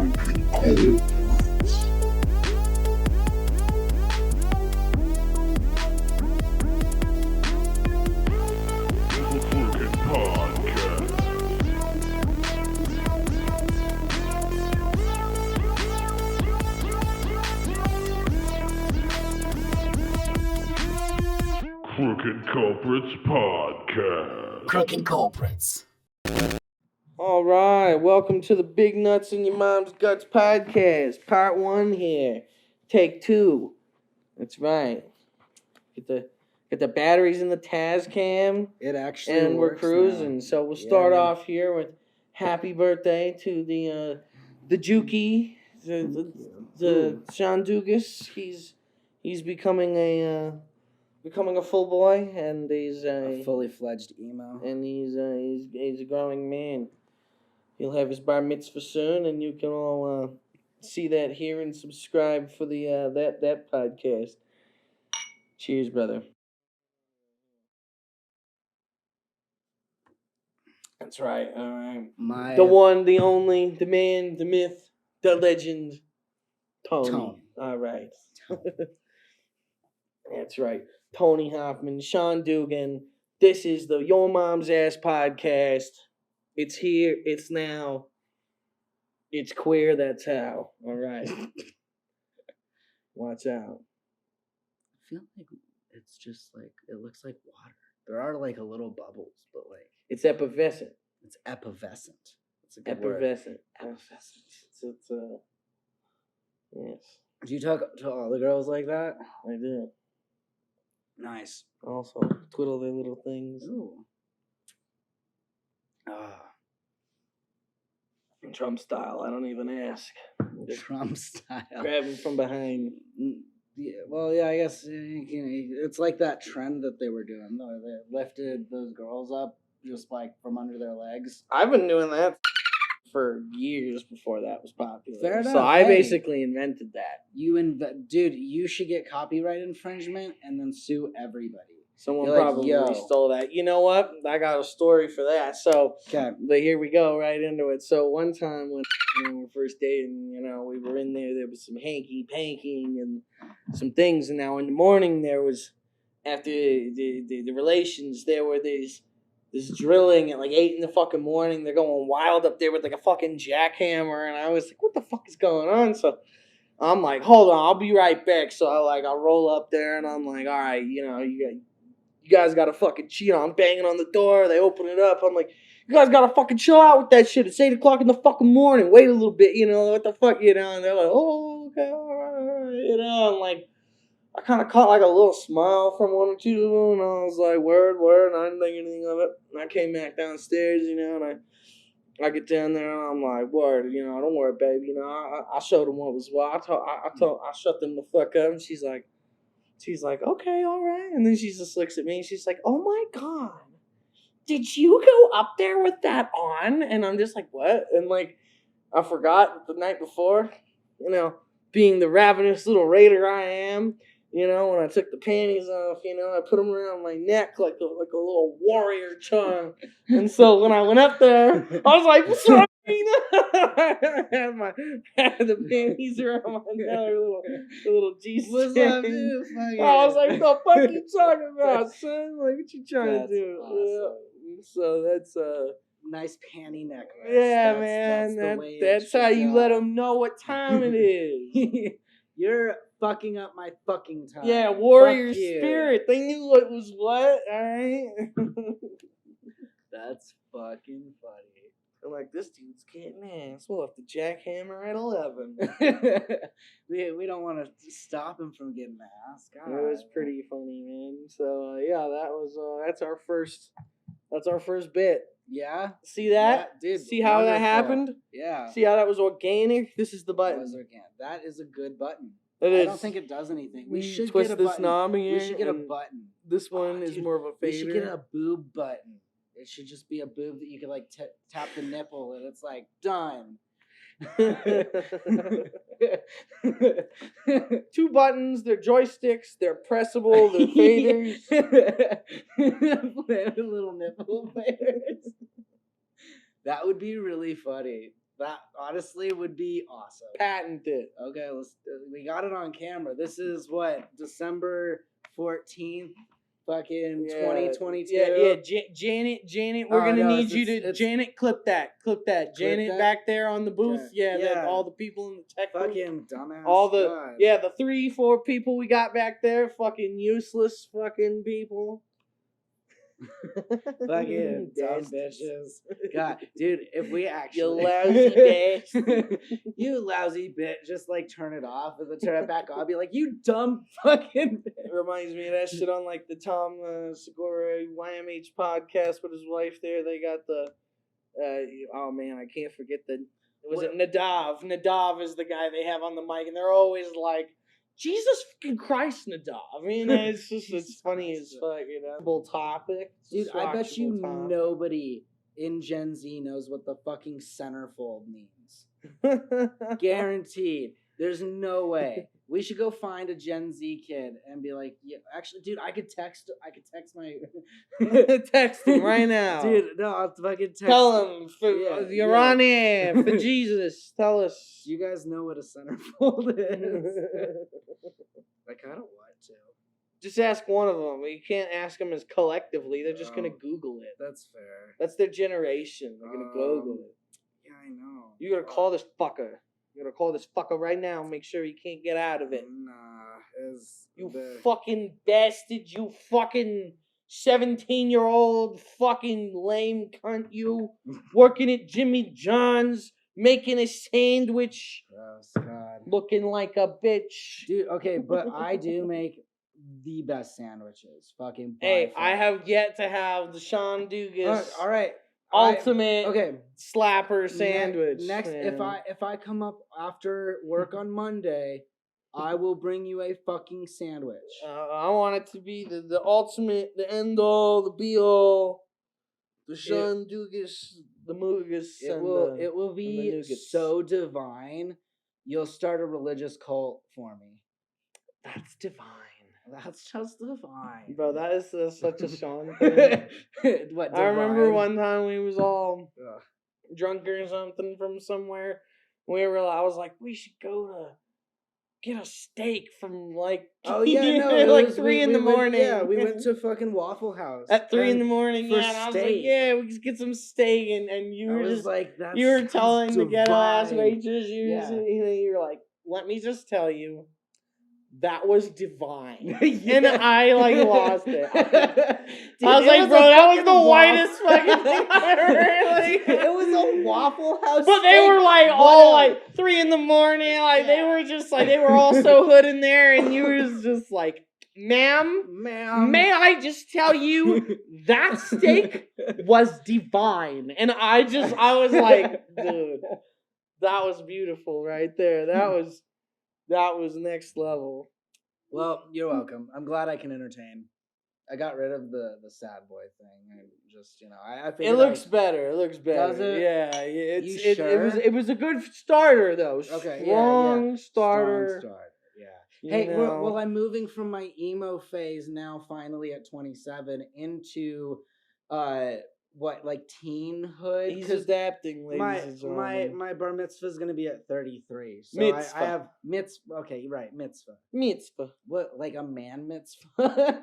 Crooked Culprits Podcast. Crooked Culprits. All right, welcome to the Big Nuts in Your Mom's Guts podcast, part 1 here, take 2. That's right. Get the batteries in the Tascam. It actually and we're works cruising. now. So we'll start off here with happy birthday to the Juki, the Sean Dugest. He's becoming a full boy, and he's a fully fledged emo, and he's a growing man. He'll have his bar mitzvah soon, and you can all see that here and subscribe for the that podcast. Cheers, brother. That's right. All right. The one, the only, the man, the myth, the legend, Tony. All right. That's right. Tony Hoffman, Sean Dugong. This is the Your Mom's Ass podcast. It's here. It's now. It's queer. That's how. All right. Watch out. I feel like it's just like, it looks like water. There are like a little bubbles, but like. It's effervescent. It's effervescent. It's a good effervescent. Word. Effervescent. It's yes. Do you talk to all the girls like that? I do. Nice. Also, twiddle their little things. Ooh. Trump style. I don't even ask. Trump style. Grab him from behind. Yeah, well, yeah, I guess it's like that trend that they were doing. They lifted those girls up just like from under their legs. I've been doing that for years before that was popular. Fair enough. So I basically invented that. Dude, you should get copyright infringement and then sue everybody. Someone probably stole that. You know what? I got a story for that. So, but here we go right into it. So one time when we were first dating, we were in there. There was some hanky-panking and some things. And now in the morning, there was, after the relations, there were this drilling at like 8 in the fucking morning. They're going wild up there with like a fucking jackhammer. And I was like, what the fuck is going on? So I'm like, hold on, I'll be right back. So I roll up there and I'm like, all right, you guys gotta fucking chill. I'm banging on the door. They open it up. I'm like, you guys gotta fucking chill out with that shit. It's 8 o'clock in the fucking morning. Wait a little bit, what the fuck, And they're like, oh, okay, all right, and like, I kind of caught like a little smile from one or two of them, and I was like, word, and I didn't think anything of it. And I came back downstairs, and I get down there, and I'm like, word, don't worry, baby. I showed them what was what. I shut them the fuck up, and she's like, okay, all right. And then she just looks at me and she's like, oh my God, did you go up there with that on? And I'm just like, what? And like, I forgot the night before, being the ravenous little raider I am, when I took the panties off, I put them around my neck like a little warrior charm. And so when I went up there, I was like, what's up? I had the panties around my neck, a little G-string. What's up, dude? I was like, what the fuck you talking about, son? Like, what you trying to do? Awesome. Yeah. So that's nice panty necklace. Yeah, man. That's how you let them know what time it is. You're fucking up my fucking time. Yeah, warrior spirit. They knew what was what, alright? That's fucking funny. I'm like, this dude's getting ass. We'll have to jackhammer at 11. we don't want to stop him from getting ass. God. It was pretty funny, man. So that's our first bit. Yeah. See that? Yeah, dude, see how that happened? Yeah. See how that was organic? This is the button. That is a good button. It is. I don't think it does anything. We should twist get a this button. knob here. We should get a button. This one is more of a fader. We should get a boob button. It should just be a boob that you could like tap the nipple and it's like done. 2 buttons. They're joysticks. They're pressable. They're faders. Little nipple faders. That would be really funny. That honestly would be awesome. Patent it. Okay, we got it on camera. This is what, December 14th, fucking 2022. Yeah. Janet, we're gonna need you to Janet clip that. Janet back there on the booth. Okay. Yeah. All the people in the tech booth. Fucking dumbass. All the the 3-4 people we got back there. Fucking useless fucking people. Fucking dumb bitches. God, dude, if we actually you lousy bitch, you lousy bitch, just like turn it off and then turn it back on. I'll be like, you dumb fucking bitch. It reminds me of that shit on like the Tom Segura YMH podcast with his wife. There, they got the oh man, I can't forget Nadav? Nadav is the guy they have on the mic, and they're always like, Jesus fucking Christ, Nadav. I mean, it's just it's funny as fuck, you know. Topic, dude. I bet you nobody in Gen Z knows what the fucking centerfold means. Guaranteed. There's no way. We should go find a Gen Z kid and be like, yeah, actually, dude, I could text my text him right now, dude. No, I'll fucking text. Tell him you're on air for Jesus. Tell us. You guys know what a centerfold is. Like, I don't want to. Just ask one of them. You can't ask them as collectively. They're just gonna Google it. That's fair. That's their generation. They're gonna Google it. Yeah, I know. You gotta call this fucker. You gotta call this fucker right now and make sure he can't get out of it. Nah, fucking bastard, you fucking 17-year-old fucking lame cunt, you working at Jimmy John's, making a sandwich. Gross, God. Looking like a bitch. Dude, okay, but I do make the best sandwiches. Fucking hey, I have yet to have the Sean Dugest. All right. Ultimate slapper sandwich. Next, man. if I come up after work on Monday, I will bring you a fucking sandwich. I want it to be the ultimate, the end all, the be all, the Sean Dugest, the Moogus. It will be so divine. You'll start a religious cult for me. That's divine. That's just divine. Bro, that is such a Sean thing. What, I remember one time we was all drunk or something from somewhere. I was like, we should go to get a steak from like like 3 in the morning. We went to fucking Waffle House at 3 in the morning. And I was like, we just get some steak, and you were just like, you were telling the ghetto ass waitress, you were like, let me just tell you. That was divine. And I lost it. Dude, I was like, bro, that was the whitest fucking thing I ever heard. It was a Waffle House. But they were all 3 in the morning. They were just they were all so hood in there, and you were just like, ma'am, may I just tell you that steak was divine. And I was like, dude, that was beautiful right there. That was next level. Well, you're welcome. I'm glad I can entertain. I got rid of the sad boy thing. And just, I it looks better. It looks better. Does it? Yeah. It was a good starter though. Okay. Strong starter. Strong starter. Yeah. Hey, well, I'm moving from my emo phase now, finally at 27, into teenhood? He's adapting, ladies and gentlemen. My bar mitzvah is gonna be at 33. So mitzvah. I have mitzvah. Okay, right, mitzvah. Mitzvah. What, like a man mitzvah? A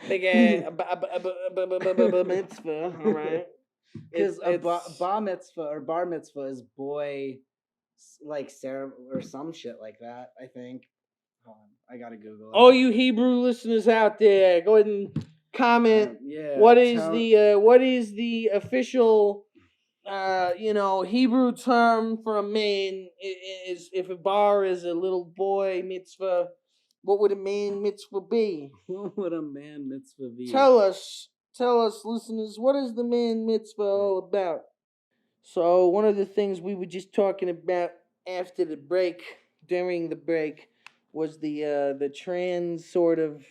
big ass mitzvah. All right. Because a bar mitzvah is boy, like Sarah or some shit like that. I think. Hold on, I gotta Google it. Oh, you Hebrew listeners out there, go ahead and comment. What is the official Hebrew term for a man? Is if a bar is a little boy mitzvah, what would a man mitzvah be? What would a man mitzvah be? Tell us, listeners, what is the man mitzvah all about? So one of the things we were just talking about after the break, during the break, was the trans sort of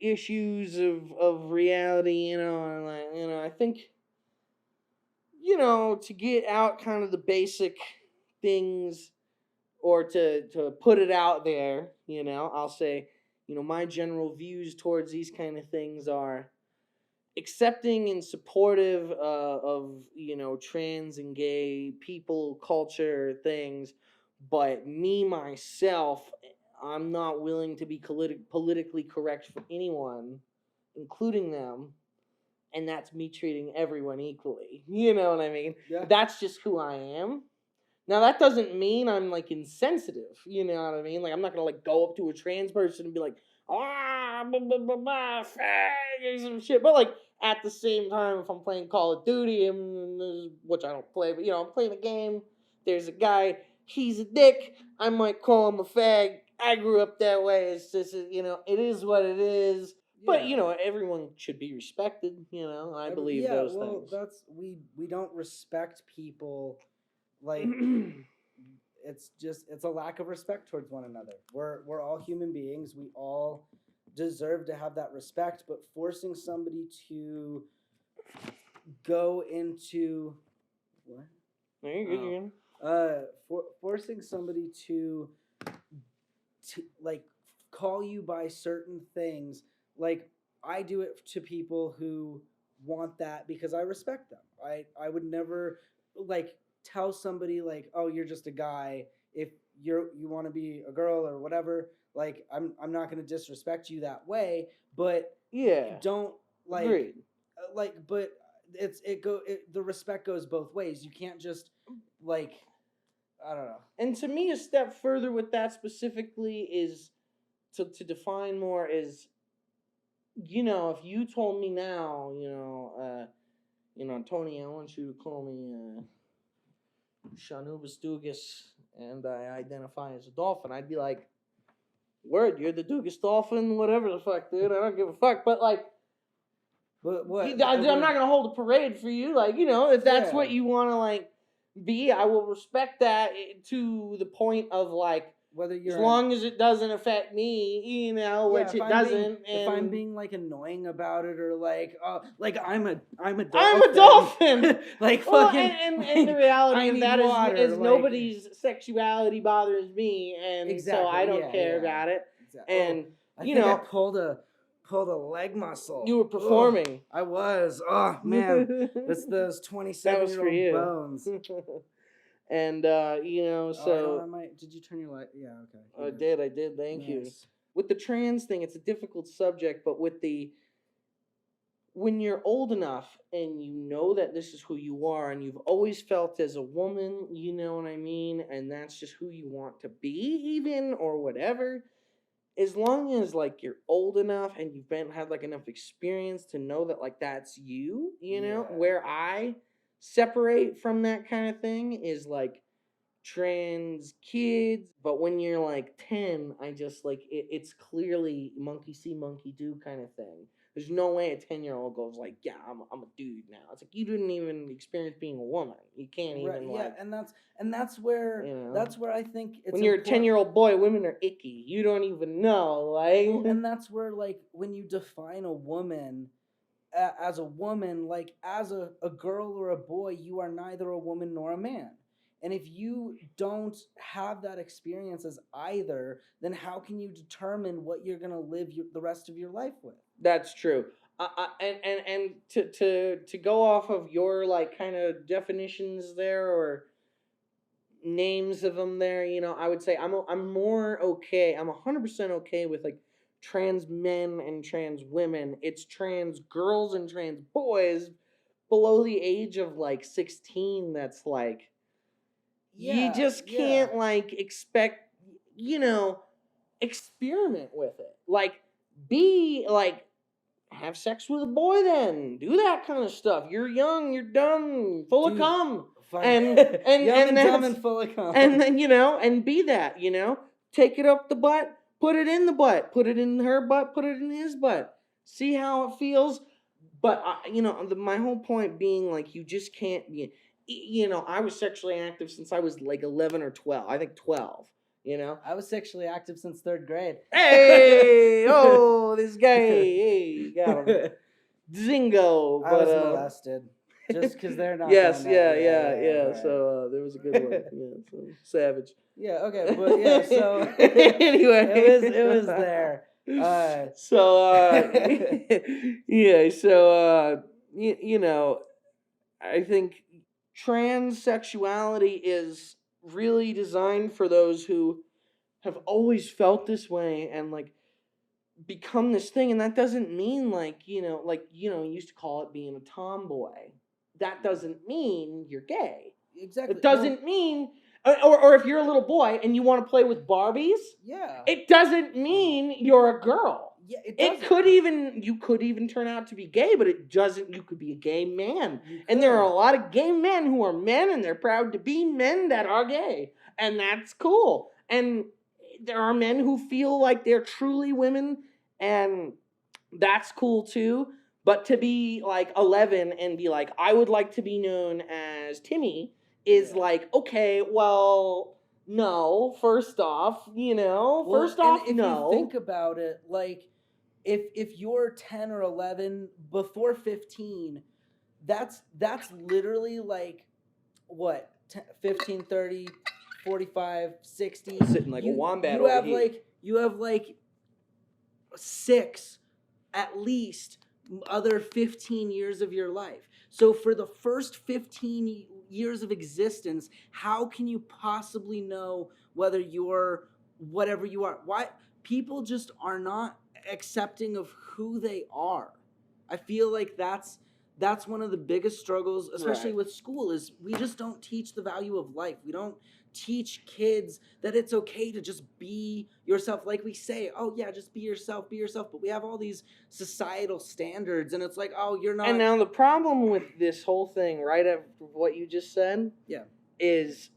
issues of reality, and I think, to get out kind of the basic things, or to put it out there, I'll say, my general views towards these kind of things are, accepting and supportive of, trans and gay people, culture, things, but me, myself, I'm not willing to be politically correct for anyone, including them, and that's me treating everyone equally. You know what I mean? Yeah. That's just who I am. Now, that doesn't mean I'm, insensitive. You know what I mean? I'm not going to, go up to a trans person and be like, blah, blah, blah, blah, fag, or some shit. But, at the same time, if I'm playing Call of Duty, which I don't play, but, I'm playing a game, there's a guy, he's a dick, I might call him a fag. I grew up that way. It's just, it is what it is. But, everyone should be respected, I believe those things. That's, we don't respect people, it's a lack of respect towards one another. We're all human beings. We all deserve to have that respect, but forcing somebody to go into what? No, you're good. Forcing somebody to call you by certain things, I do it to people who want that because I respect them. I would never tell somebody oh, you're just a guy if you want to be a girl or whatever. I'm not going to disrespect you that way, but don't Agreed. But the respect goes both ways. You can't just I don't know. And to me, a step further with that specifically is to define more is, if you told me now, Tony, I want you to call me Shanubas Dugest, and I identify as a dolphin, I'd be like, word, you're the Dugest dolphin, whatever the fuck, dude, I don't give a fuck. But what? I'm not gonna hold a parade for you, if that's what you want to be, I will respect that to the point of whether you're as long as it doesn't affect me, which it doesn't. If I'm being annoying about it, or I'm a dolphin. I'm a dolphin. Fucking. And the reality of that water, is nobody's sexuality bothers me, and so I don't care about it. Exactly. And I pulled a leg muscle. You were performing. I was. Oh man, that's those 27-year-old bones. And did you turn your light? Yeah, okay. I did. Thank you. With the trans thing, it's a difficult subject, but when you're old enough and you know that this is who you are, and you've always felt as a woman, you know what I mean, and that's just who you want to be, even, or whatever. As long as you're old enough and you've had enough experience to know that that's you, where I separate from that kind of thing is trans kids, but when you're 10, I just it's clearly monkey see monkey do kind of thing. There's no way a 10-year-old goes yeah, I'm a dude now. It's you didn't even experience being a woman. You can't even and that's where that's where I think it's when you're a 10-year-old boy, women are icky. You don't even know and that's where when you define a woman as a woman, as a girl or a boy, you are neither a woman nor a man. And if you don't have that experience as either, then how can you determine what you're going to live the rest of your life with? That's true. And to go off of your kind of definitions there or names of them there, I would say I'm more okay. I'm 100% okay with trans men and trans women. It's trans girls and trans boys below the age of 16 that's you just can't expect, experiment with it. Be have sex with a boy then. Do that kind of stuff. You're young, you're dumb, full of cum. And dumb and full of cum. And then, and be that, take it up the butt, put it in the butt, put it in her butt, put it in his butt. See how it feels. But, my whole point being you just can't be... I was sexually active since I was 11 or 12. I think 12, I was sexually active since 3rd grade. Hey! Oh, this guy. Hey, got him. Zingo. I was molested. Just because they're not. Yes, yeah. Right. So there was a good one. Yeah, so savage. Yeah, okay. But yeah, so... Anyway. It was there. Yeah, so you know, I think transsexuality is really designed for those who have always felt this way and like become this thing, and that doesn't mean you used to call it being a tomboy. That doesn't mean you're gay. Exactly. It doesn't mean, or if you're a little boy and you want to play with Barbies, yeah, it doesn't mean you're a girl. Yeah, you could even turn out to be gay, but it doesn't. You could be a gay man, and there are a lot of gay men who are men, and they're proud to be men that are gay, and that's cool. And there are men who feel like they're truly women, and that's cool too. But to be like 11 and be like, I would like to be known as Timmy, is like, okay, well, no. First off, no. If you think about it, like, if you're 10 or 11 before 15, that's literally like what 15, 30, 45, 60. Sitting like a wombat you over have here. you have like 6 at least other 15 years of your life. So for the first 15 years of existence, how can you possibly know whether you're whatever you are? Why people just are not accepting of who they are. I feel like that's one of the biggest struggles, especially with school, is we just don't teach the value of life. We don't teach kids that it's okay to just be yourself. Like we say, oh yeah, just be yourself. But we have all these societal standards, and it's like, oh, you're not. And now the problem with this whole thing, right after what you just said, is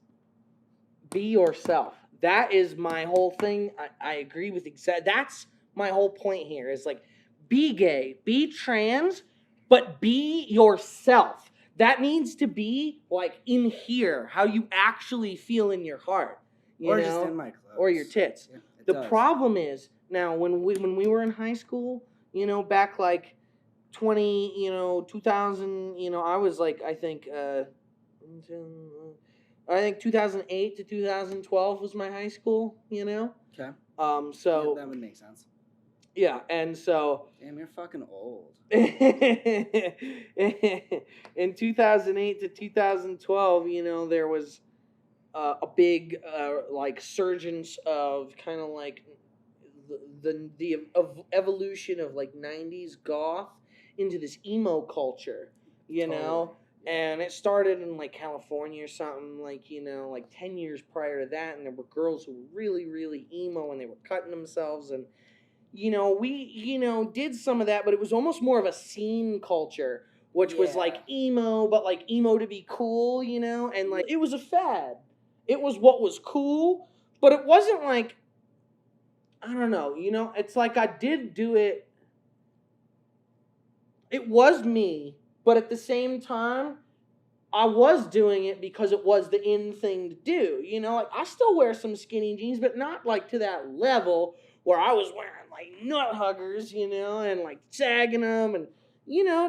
be yourself. That is my whole thing. I agree with that's my whole point here, is like, be gay, be trans, but be yourself. That needs to be like in here, how you actually feel in your heart, just in my clothes, or your tits. Yeah, the problem is now when we were in high school, back like 2000, I was like, I think 2008 to 2012 was my high school, Okay. So that would make sense. Yeah, and so damn, you're fucking old. In 2008 to 2012, there was a big like surgence of kind of like the evolution of like 90s goth into this emo culture, know. And it started in like California or something, like 10 years prior to that, and there were girls who were really, really emo, and they were cutting themselves, and we did some of that, but it was almost more of a scene culture, which was like emo, but like emo to be cool, and like it was a fad. It was what was cool, but it wasn't like, I don't know, it's like I did do it. It was me, but at the same time, I was doing it because it was the in thing to do. Like I still wear some skinny jeans, but not like to that level where I was wearing like nut huggers, and like sagging them and,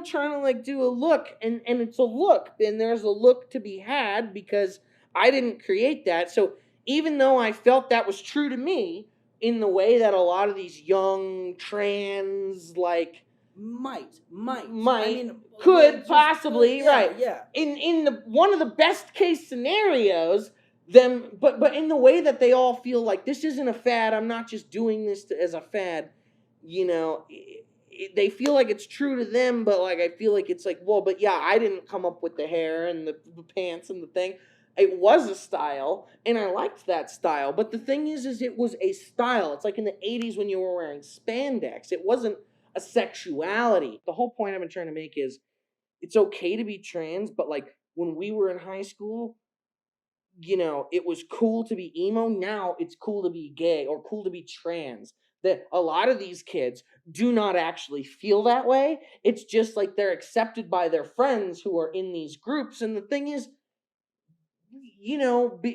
trying to like do a look. And it's a look, and there's a look to be had because I didn't create that. So even though I felt that was true to me in the way that a lot of these young trans like might I mean, could possibly, right? Yeah. In the one of the best case scenarios, but in the way that they all feel like this isn't a fad. I'm not just doing this as a fad. They feel like it's true to them, but like I feel like it's like, well, but yeah, I didn't come up with the hair and the pants and the thing. It was a style, and I liked that style. But the thing is it was a style. It's like in the 80s when you were wearing spandex. It wasn't a sexuality. The whole point I've been trying to make is it's okay to be trans, but like when we were in high school, it was cool to be emo. Now it's cool to be gay or cool to be trans. That a lot of these kids do not actually feel that way. It's just like they're accepted by their friends who are in these groups. And the thing is,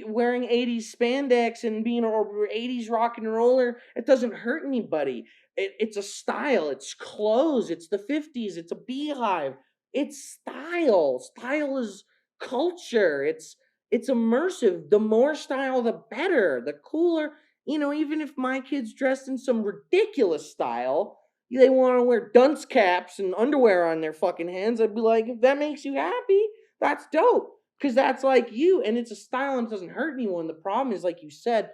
wearing 80s spandex and being or 80s rock and roller, it doesn't hurt anybody. It's a style. It's clothes. It's the 50s. It's a beehive. It's style. Style is culture. It's immersive. The more style, the better. The cooler. even if my kid's dressed in some ridiculous style, they want to wear dunce caps and underwear on their fucking hands, I'd be like, if that makes you happy, that's dope. Because that's like you, and it's a style and it doesn't hurt anyone. The problem is, like you said,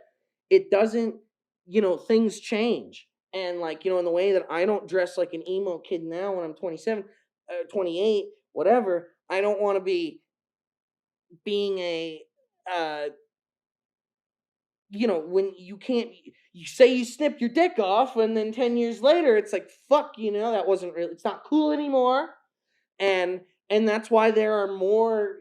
it doesn't, things change. And like, in the way that I don't dress like an emo kid now when I'm 27, 28, whatever, I don't want to be being a, when you say you snip your dick off, and then 10 years later, it's like, fuck, that wasn't really, it's not cool anymore. And that's why there are more,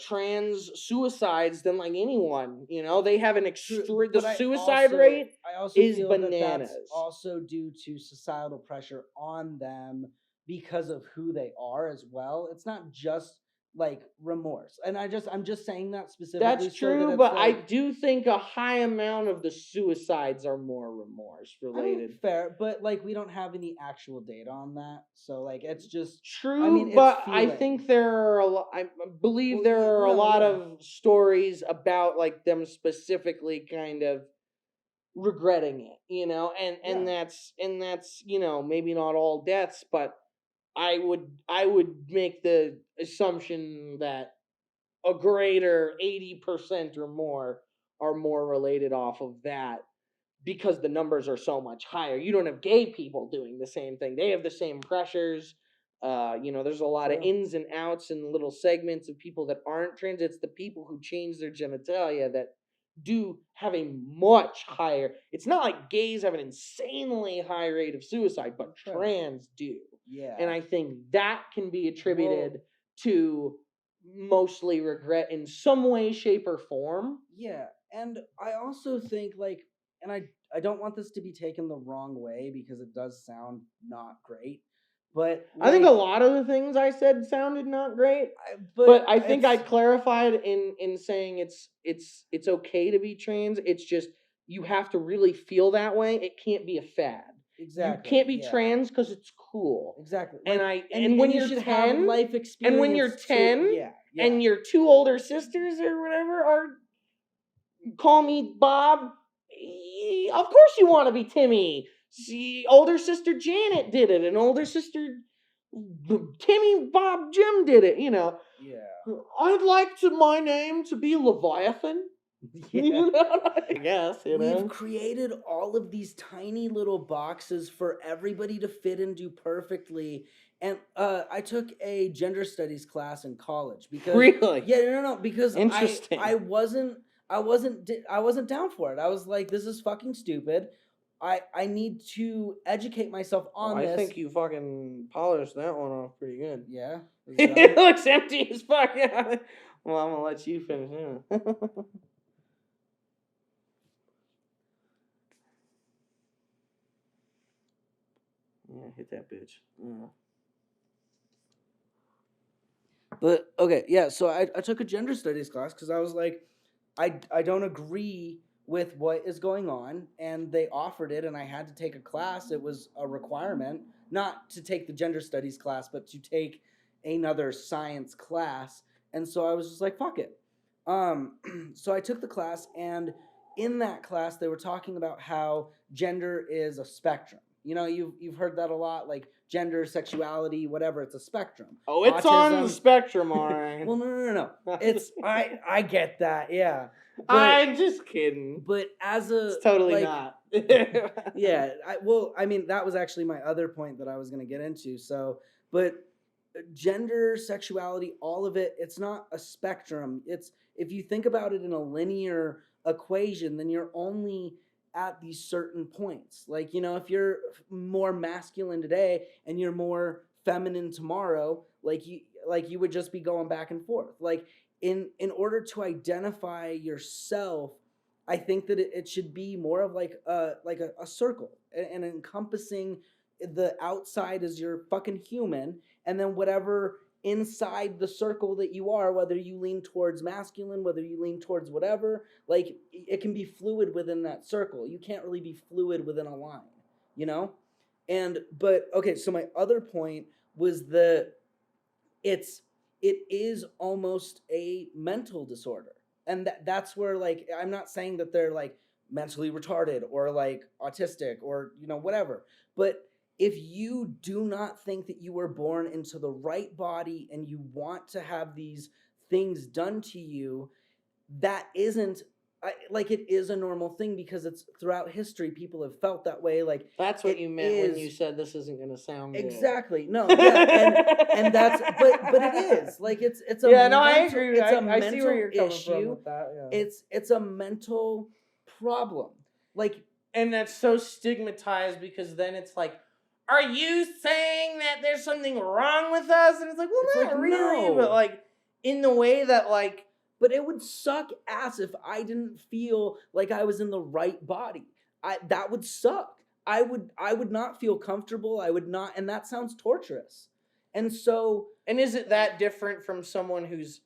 trans suicides than like anyone. They have an extreme. The suicide rate is bananas. That's also due to societal pressure on them because of who they are as well. It's not just like remorse, and I'm just saying that specifically. That's true, but I do think a high amount of the suicides are more remorse related. Fair, but like we don't have any actual data on that, so like it's just true. But I think there are a lot. I believe there are a lot of stories about like them specifically kind of regretting it, and that's maybe not all deaths, but I would make the assumption that a greater 80% or more are more related off of that, because the numbers are so much higher. You don't have gay people doing the same thing. They have the same pressures. There's a lot of ins and outs and little segments of people that aren't trans. It's the people who change their genitalia that do have a much higher. It's not like gays have an insanely high rate of suicide, but trans do. Yeah. And I think that can be attributed to mostly regret in some way, shape, or form. Yeah. And I also think like, and I don't want this to be taken the wrong way because it does sound not great. But I think a lot of the things I said sounded not great. But I think I clarified in saying it's okay to be trans. It's just you have to really feel that way. It can't be a fad. Exactly. You can't be trans because it's cool. Exactly. And when you're 10, life experience, and when you're 10, and your two older sisters or whatever are call me Bob, of course you want to be Timmy. See, older sister Janet did it, and older sister Timmy Bob Jim did it. Yeah. I'd like my name to be Leviathan. Yeah. I guess, We've created all of these tiny little boxes for everybody to fit into perfectly. And I took a gender studies class in college because really, no, because interesting. I wasn't down for it. I was like, this is fucking stupid. I need to educate myself on this. I think you fucking polished that one off pretty good. Yeah. It looks empty as fuck. Well, I'm gonna let you finish. Yeah, hit that bitch. Yeah. But okay, yeah. So I took a gender studies class because I was like, I don't agree with what is going on, and they offered it, and I had to take a class. It was a requirement, not to take the gender studies class, but to take another science class. And so I was just like, fuck it. So I took the class, and in that class, they were talking about how gender is a spectrum. You've heard that a lot, like gender, sexuality, whatever. It's a spectrum. Oh, it's autism. On the spectrum, all right. Well, no. It's I get that, yeah. But, I'm just kidding. But it's totally not. Yeah. I mean, that was actually my other point that I was going to get into. So, but gender, sexuality, all of it, it's not a spectrum. It's, if you think about it in a linear equation, then you're only at these certain points. Like, if you're more masculine today and you're more feminine tomorrow, like you would just be going back and forth. Like in order to identify yourself, I think that it should be more of like a circle and encompassing the outside as you're fucking human, and then whatever inside the circle that you are, whether you lean towards masculine, whether you lean towards whatever, like it can be fluid within that circle. You can't really be fluid within a line, but okay, so my other point was it is almost a mental disorder. And that's where, like, I'm not saying that they're like mentally retarded or like autistic or, you know, whatever. But if you do not think that you were born into the right body and you want to have these things done to you, that isn't like it is a normal thing because it's throughout history people have felt that way. Like that's what you meant when you said this isn't going to sound exactly. No, yeah, and that's but it is like it's a mental, I agree. It's a I see where you're coming issue. from with that. Yeah. It's a mental problem. Like, and that's so stigmatized because then it's like, are you saying that there's something wrong with us? And it's like, well, it's not like, really, no. but like in the way that like. But it would suck ass if I didn't feel like I was in the right body. That would suck. I would not feel comfortable. I would not, and that sounds torturous. And so, and is it that different from someone who's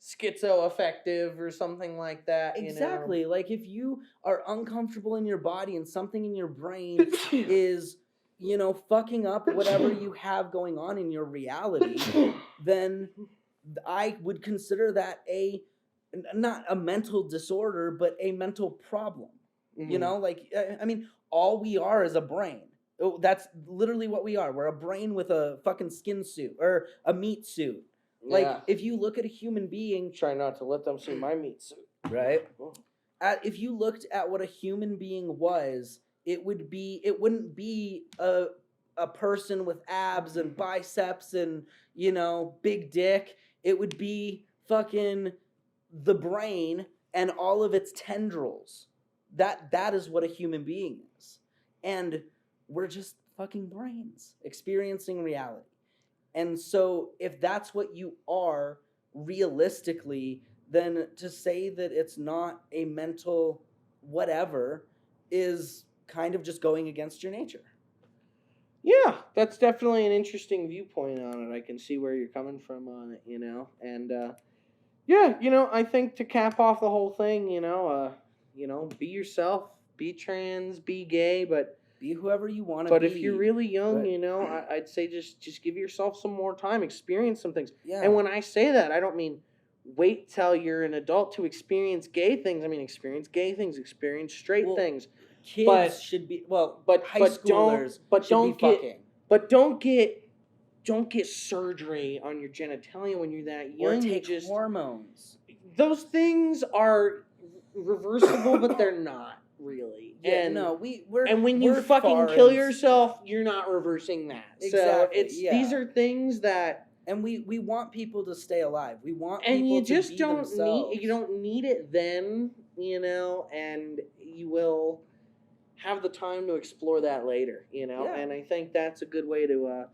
schizoaffective or something like that? Exactly. You know? Like if you are uncomfortable in your body and something in your brain is, you know, fucking up whatever you have going on in your reality, then I would consider that not a mental disorder, but a mental problem. Mm-hmm. You know, like, I mean, all we are is a brain. That's literally what we are. We're a brain with a fucking skin suit or a meat suit. Like, if you look at a human being... Try not to let them see my meat suit. Right? If you looked at what a human being was, it wouldn't be a person with abs and biceps and, you know, big dick. It would be fucking the brain and all of its tendrils. That is what a human being is. And we're just fucking brains experiencing reality. And so if that's what you are realistically, then to say that it's not a mental whatever is kind of just going against your nature. Yeah, that's definitely an interesting viewpoint on it. I can see where you're coming from on it, you know. And yeah, you know, I think to cap off the whole thing, you know, be yourself, be trans, be gay, but be whoever you want to be. But if you're really young, you know, I'd say just give yourself some more time, experience some things. Yeah. And when I say that, I don't mean wait till you're an adult to experience gay things. I mean experience gay things, experience straight things. Kids should be high schoolers don't get surgery on your genitalia when you're that young. Or take hormones. Those things are reversible, but they're not really. Yeah, and no, when you fucking kill yourself, you're not reversing that. Exactly. So these are things that. And we want people to stay alive. We want and people you to just be don't themselves. you don't need it then, you know, and you will have the time to explore that later, you know. Yeah. And I think that's a good way to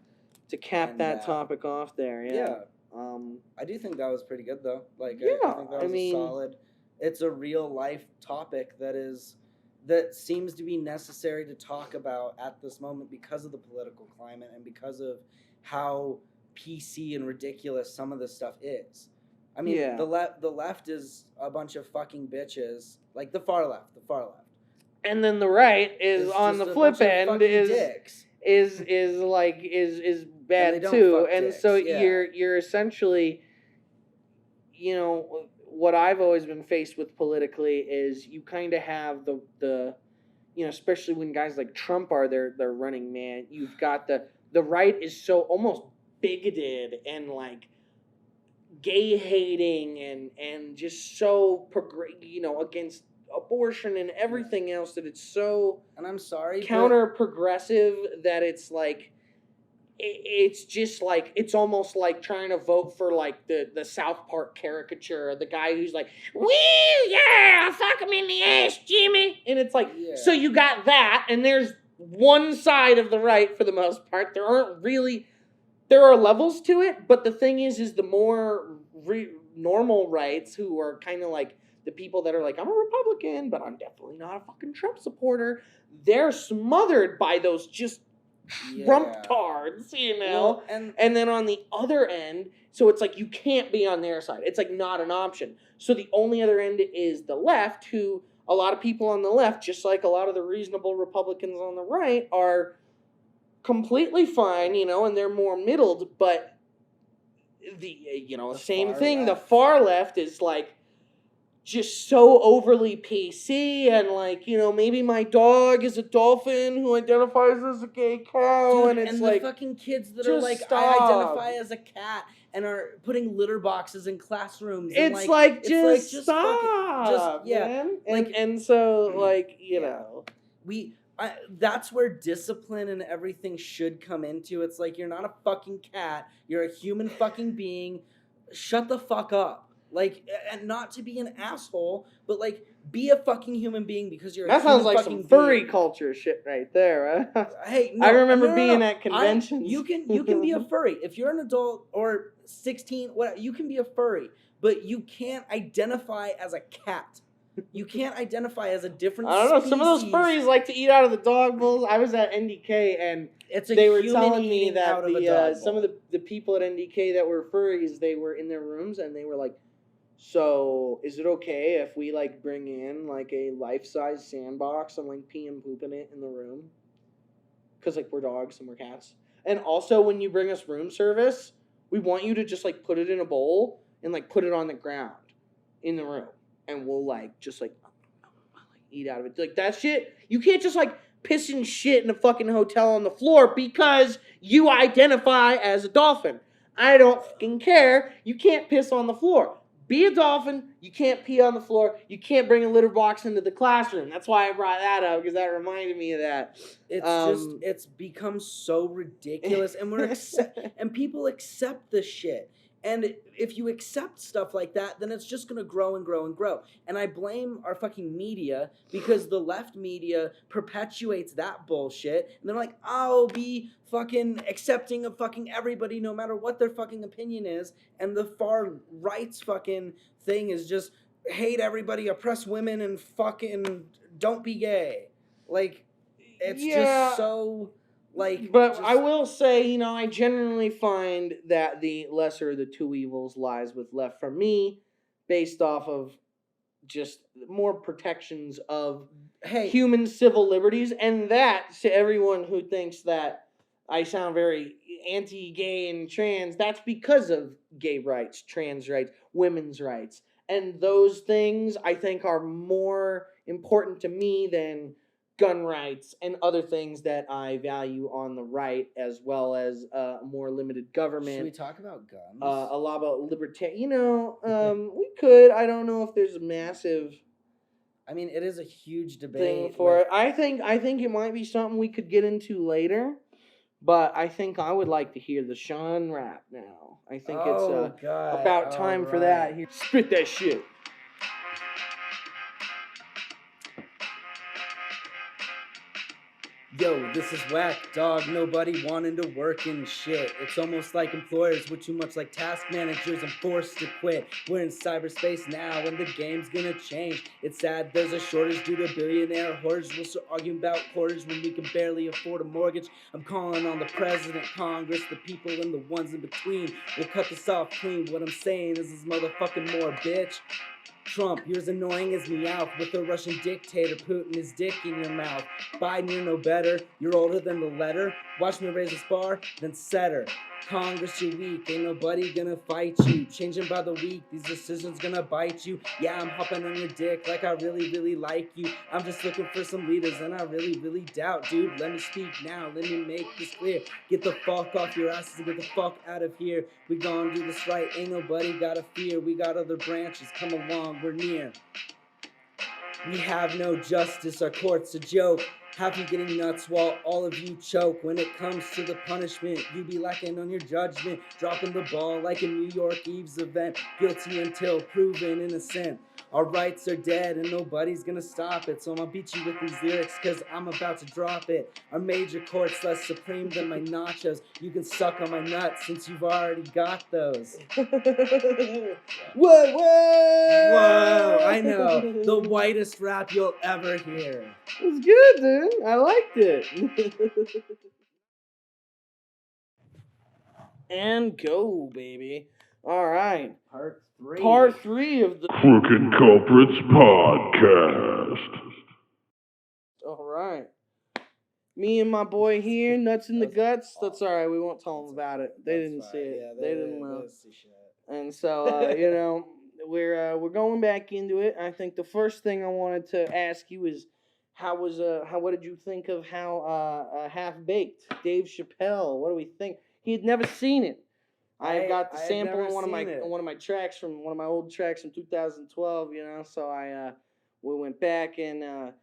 cap that topic off there. Yeah. I do think that was pretty good though. Like yeah, I think that was a solid. It's a real life topic that seems to be necessary to talk about at this moment because of the political climate and because of how PC and ridiculous some of this stuff is. I mean, the left is a bunch of fucking bitches. Like the far left. And then the right is on the flip end is bad too. And so you're essentially, you know, what I've always been faced with politically is you kind of have the you know, especially when guys like Trump are their running man, you've got the right is so almost bigoted and like gay hating and just so against abortion and everything else that it's so, and I'm sorry, counter progressive that it's like it's just like it's almost like trying to vote for like the South Park caricature, the guy who's like, woo, yeah, fuck him in the ass, Jimmy. And it's like, so you got that, and there's one side of the right for the most part. There are levels to it, but the thing is the more normal rights who are kind of like the people that are like, I'm a Republican, but I'm definitely not a fucking Trump supporter. They're smothered by those just Trump tards, you know? Well, and then on the other end, so it's like you can't be on their side. It's like not an option. So the only other end is the left, who a lot of people on the left, just like a lot of the reasonable Republicans on the right, are completely fine, you know, and they're more middled, but the same thing, the far left is like, just so overly PC and like, you know, maybe my dog is a dolphin who identifies as a gay cow. Dude, and it's and like, the fucking kids that are like, stop. I identify as a cat and are putting litter boxes in classrooms. And It's just stop, man. And so, like, you know. That's where discipline and everything should come into. It's like, you're not a fucking cat. You're a human fucking being. Shut the fuck up. Like, and not to be an asshole, but like, be a fucking human being because you're that a human sounds like fucking some furry being. culture shit right there. Right? Hey, I remember being at conventions. You can be a furry if you're an adult or 16. Whatever, you can be a furry, but you can't identify as a cat. You can't identify as a different. I don't know. Species. Some of those furries like to eat out of the dog bowls. I was at NDK and they were telling me that some of the people at NDK that were furries, they were in their rooms and they were like, so is it okay if we like bring in like a life-size sandbox and like pee and poop in it in the room? Because like we're dogs and we're cats. And also when you bring us room service, we want you to just like put it in a bowl and like put it on the ground in the room. And we'll like just like eat out of it. Like that shit, you can't just like piss and shit in a fucking hotel on the floor because you identify as a dolphin. I don't fucking care. You can't piss on the floor. Be a dolphin. You can't pee on the floor. You can't bring a litter box into the classroom. That's why I brought that up, because that reminded me of that. It's become so ridiculous, and and people accept this shit. And if you accept stuff like that, then it's just going to grow and grow and grow. And I blame our fucking media, because the left media perpetuates that bullshit. And they're like, I'll be fucking accepting of fucking everybody no matter what their fucking opinion is. And the far right's fucking thing is just hate everybody, oppress women, and fucking don't be gay. Like, it's just so... I will say, you know, I generally find that the lesser of the two evils lies with left for me, based off of just more protections of human civil liberties. And that, to everyone who thinks that I sound very anti-gay and trans, that's because of gay rights, trans rights, women's rights. And those things, I think, are more important to me than gun rights and other things that I value on the right, as well as more limited government. Should we talk about guns? A lot about libertarian. You know, we could. I don't know if there's a massive... I mean, it is a huge debate thing for it. I think it might be something we could get into later, but I think I would like to hear the Sean rap now. I think it's about time for that. Here, spit that shit. Yo, this is whack, dog. Nobody wanting to work in shit. It's almost like employers were too much like task managers and forced to quit. We're in cyberspace now and the game's gonna change. It's sad there's a shortage due to billionaire hoarders. We'll start arguing about quarters when we can barely afford a mortgage. I'm calling on the president, Congress, the people and the ones in between. We'll cut this off clean. What I'm saying is this motherfucking more, bitch. Trump, you're as annoying as Meowth with a Russian dictator putting his dick in your mouth. Biden, you're no better. You're older than the letter. Watch me raise a spar, then set her. Congress, you're weak. Ain't nobody gonna fight you. Changing by the week. These decisions gonna bite you. Yeah, I'm hopping on your dick like I really, really like you. I'm just looking for some leaders and I really, really doubt, dude. Let me speak now. Let me make this clear. Get the fuck off your asses and get the fuck out of here. We gon' do this right. Ain't nobody gotta fear. We got other branches. Come along, we're near. We have no justice. Our court's a joke. Have you getting nuts while all of you choke? When it comes to the punishment, you be lacking on your judgment, dropping the ball like a New York Eve's event. Guilty until proven innocent. Our rights are dead and nobody's gonna stop it. So I'm gonna beat you with these lyrics cause I'm about to drop it. Our major court's less supreme than my nachos. You can suck on my nuts since you've already got those. Whoa! Whoa, I know. The whitest rap you'll ever hear. It was good, dude. I liked it. And go, baby. All right. Part 3 of the Crooked Culprits Podcast. All right. Me and my boy here, Nuts in the Guts. That's all right. We won't tell them about it. They didn't see it. Yeah, they didn't know. They see shit. And so, you know, we're going back into it. I think the first thing I wanted to ask you is what did you think of how Half Baked, Dave Chappelle? What do we think? He had never seen it. I got the sample in one of my tracks from one of my old tracks from 2012. So we went back and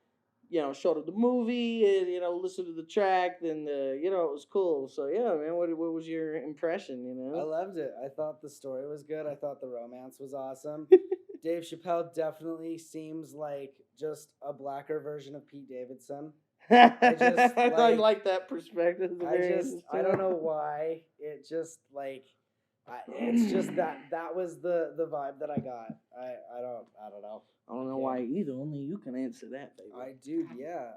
showed him the movie and listened to the track. Then it was cool. So yeah, man, what was your impression? I loved it. I thought the story was good. I thought the romance was awesome. Dave Chappelle definitely seems like just a blacker version of Pete Davidson. I like that perspective. I don't know why. It just it's just that was the vibe that I got. I don't know. I don't know why either. Only you can answer that, baby. Yeah.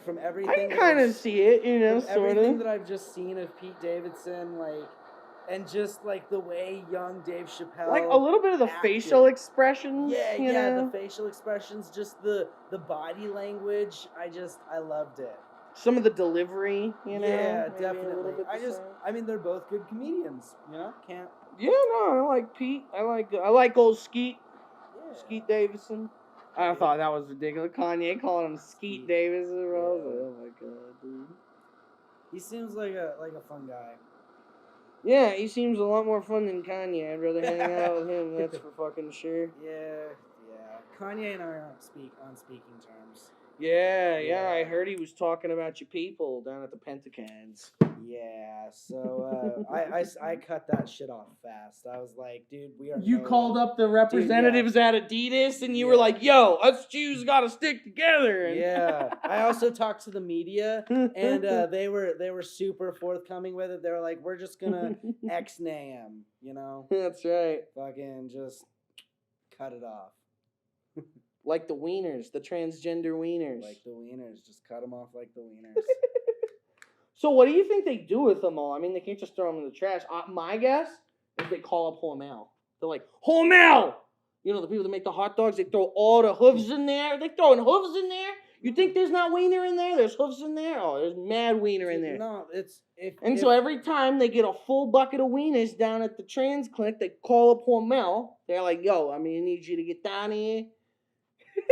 From everything. I can kind of see it, sort of. Everything that I've just seen of Pete Davidson, and just the way young Dave Chappelle, a little bit of the facial expressions. Yeah, the facial expressions, just the body language. I loved it. Some of the delivery, Yeah, definitely. They're both good comedians. Can't. Yeah, no, I like Pete. I like old Skeet. Yeah. Skeet Davidson. I thought that was ridiculous. Kanye calling him Skeet Davidson, bro. Yeah. Oh my god, dude. He seems like a fun guy. Yeah, he seems a lot more fun than Kanye. I'd rather hang out with him. That's for fucking sure. Yeah. Kanye and I are on speaking terms. Yeah. I heard he was talking about your people down at the Pentacans. Yeah, so I cut that shit off fast. I was like, dude, we are. You called up the representatives at Adidas, and you were like, "Yo, us Jews got to stick together." Yeah, I also talked to the media, and they were super forthcoming with it. They were like, "We're just gonna X-nay him," That's right. Fucking just cut it off. Like the wieners, the transgender wieners. Like the wieners, just cut them off like the wieners. So what do you think they do with them all? I mean, they can't just throw them in the trash. My guess is they call up Hormel. They're like, Hormel! The people that make the hot dogs, they throw all the hooves in there. They throwing hooves in there? You think there's not wiener in there? There's hooves in there? Oh, there's mad wiener in there. No, so every time they get a full bucket of wieners down at the trans clinic, they call up Hormel. They're like, yo, I need you to get down here.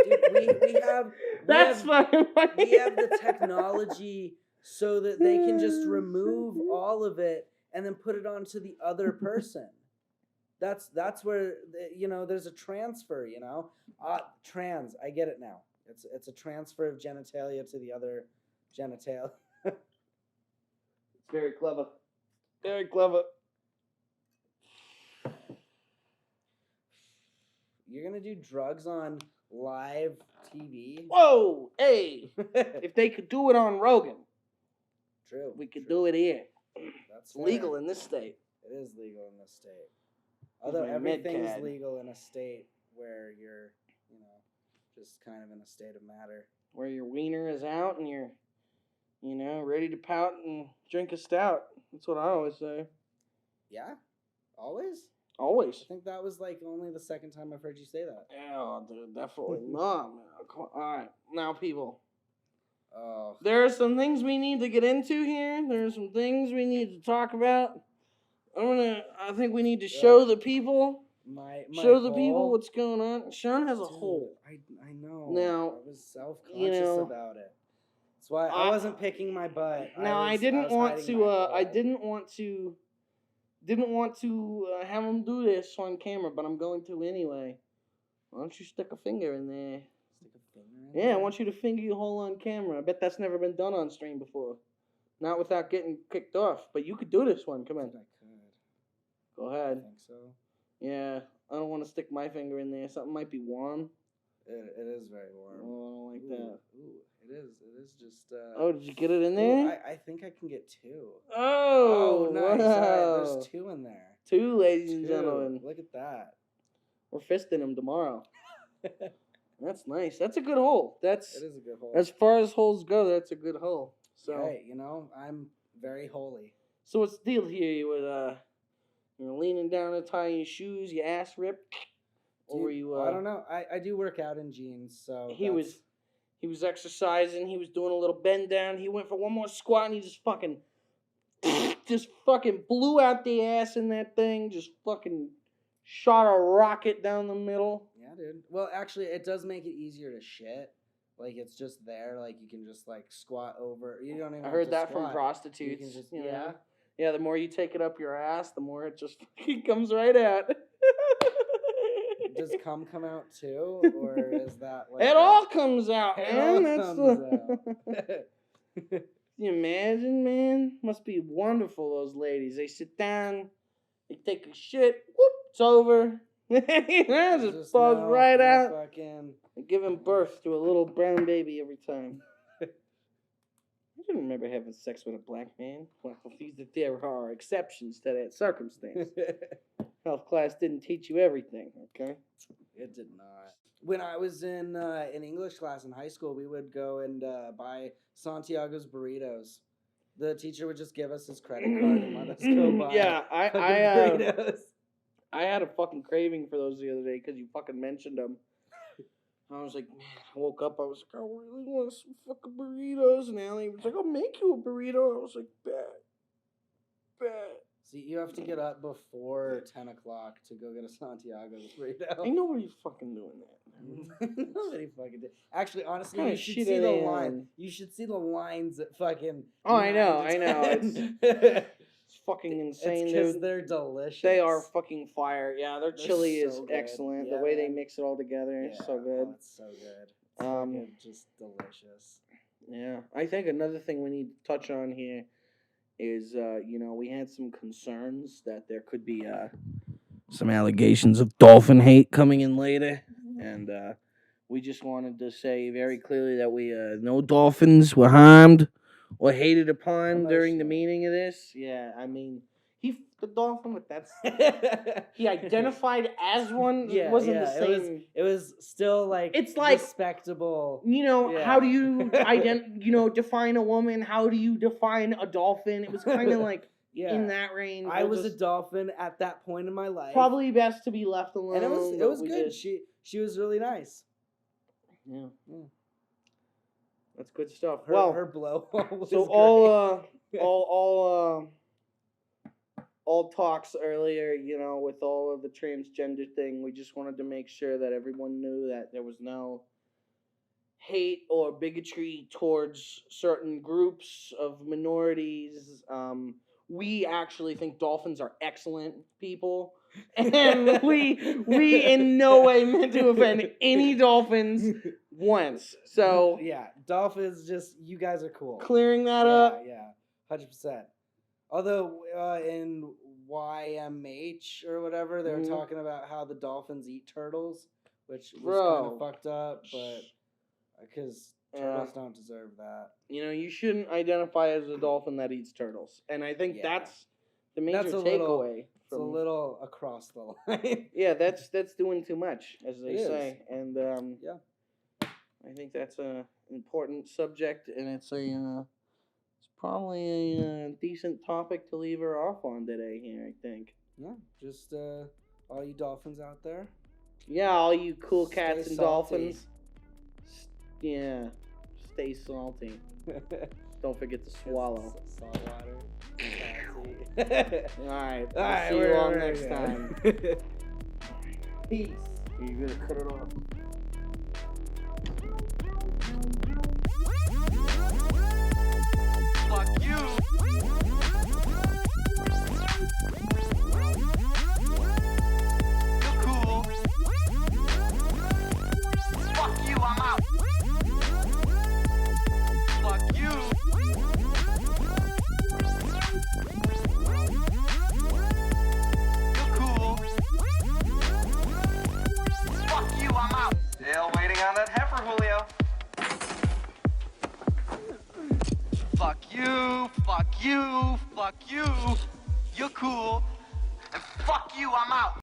Dude, we have the technology so that they can just remove all of it and then put it onto the other person. That's where there's a transfer. Trans. I get it now. It's a transfer of genitalia to the other genitalia. It's very clever. Very clever. You're gonna do drugs on live TV? Whoa, hey! If they could do it on Rogan, we could do it here. That's legal in this state. It is legal in this state. Although everything is legal in a state where you're, just kind of in a state of matter. Where your wiener is out and you're, ready to pout and drink a stout. That's what I always say. Yeah? Always? Always. I think that was only the second time I've heard you say that. Yeah, dude, definitely not, man. All right, now people. Oh. There are some things we need to get into here. There are some things we need to talk about. I think we need to show the people. The people what's going on. Sean has a hole. I know. Now, I was self-conscious about it. That's why I wasn't picking my butt. I didn't want to have him do this on camera, but I'm going to anyway. Why don't you stick a finger in there? Stick a finger in there? Yeah, I want you to finger your hole on camera. I bet that's never been done on stream before. Not without getting kicked off. But you could do this one. Come on. I could. Go ahead. I think so. Yeah, I don't want to stick my finger in there. Something might be warm. It is very warm. Oh, I don't like that. Ooh, it is just... Oh, did you get it in there? I think I can get 2. Oh, nice. wow. There's 2 in there. 2, ladies and gentlemen. Look at that. We're fisting them tomorrow. That's nice. That's a good hole. It is a good hole. As far as holes go, that's a good hole. So, hey, I'm very holy. So what's the deal here? You would, you're leaning down and tying your shoes, your ass ripped? Or were you... I don't know. I do work out in jeans, so... He was exercising. He was doing a little bend down. He went for one more squat, and he just fucking blew out the ass in that thing. Just fucking shot a rocket down the middle. Yeah, dude. Well, actually, it does make it easier to shit. Like, it's just there. Like, you can just, like, squat over. You don't even I have heard to that squat. from prostitutes. You can just, you know? yeah. Yeah, the more you take it up your ass, the more it just fucking comes right out. Does cum come out too? Or is that like... It all comes out, It man. all That's comes out. Can you imagine, man? Must be wonderful, those ladies. They sit down, they take a shit, whoop, it's over. just falls right out. Fucking... They're giving birth to a little brown baby every time. I don't remember having sex with a black man. Well, there are exceptions to that circumstance. Health class didn't teach you everything, okay? It did not. When I was in English class in high school, we would go and buy Santiago's burritos. The teacher would just give us his credit card and let us go buy. Yeah, burritos. I had a fucking craving for those the other day because you fucking mentioned them. I was like, man, I woke up, I was like, I really want some fucking burritos. And Allie was like, I'll make you a burrito. I was like, bet. See, you have to get up before 10 o'clock to go get a Santiago's burrito. Ain't nobody fucking doing that. Nobody fucking did. Actually, honestly, Kinda you should shit see are the they line. on? You should see the lines at fucking... Oh, I know. 10. It's fucking insane, It's because dude. they're delicious. They are fucking fire. Yeah, their They're chili so is good. excellent. Yeah, the way they man. mix it all together is so good. Oh, it's so good. It's fucking just delicious. Yeah, I think another thing we need to touch on here is, we had some concerns that there could be some allegations of dolphin hate coming in later, and we just wanted to say very clearly that we no dolphins were harmed or hated upon during the meeting of this. Yeah, I mean, the dolphin, but that's he identified as one. Yeah, wasn't the same. It was still like It's like respectable. How do you define a woman? How do you define a dolphin? It was kind of like in that range. I was a dolphin at that point in my life. Probably best to be left alone. And it was good. She was really nice. Yeah. That's good stuff. Her blow was so great. all talks earlier, with all of the transgender thing, we just wanted to make sure that everyone knew that there was no hate or bigotry towards certain groups of minorities. We actually think dolphins are excellent people, and we in no way meant to offend any dolphins once. So yeah, dolphins, just you guys are cool. Clearing that up. Yeah, 100%. Although in YMH or whatever, they were talking about how the dolphins eat turtles, which was kind of fucked up, but because turtles don't deserve that. You shouldn't identify as a dolphin that eats turtles, and I think that's the major takeaway. It's a little across the line. Yeah, that's doing too much, as they say, and I think that's an important subject, and it's probably a decent topic to leave her off on today here, I think. Yeah, just all you dolphins out there. Yeah, all you cool cats and salty. dolphins. Yeah, stay salty. Don't forget to swallow. Salt water. Alright, Alright, see you all next time. Peace. You're gonna cut it off. Fuck you. You're cool. Fuck you, I'm out. Fuck you. You're cool. Fuck you, I'm out. Still waiting on that heifer, Julio. Fuck you, fuck you, fuck you. You're cool. And fuck you, I'm out.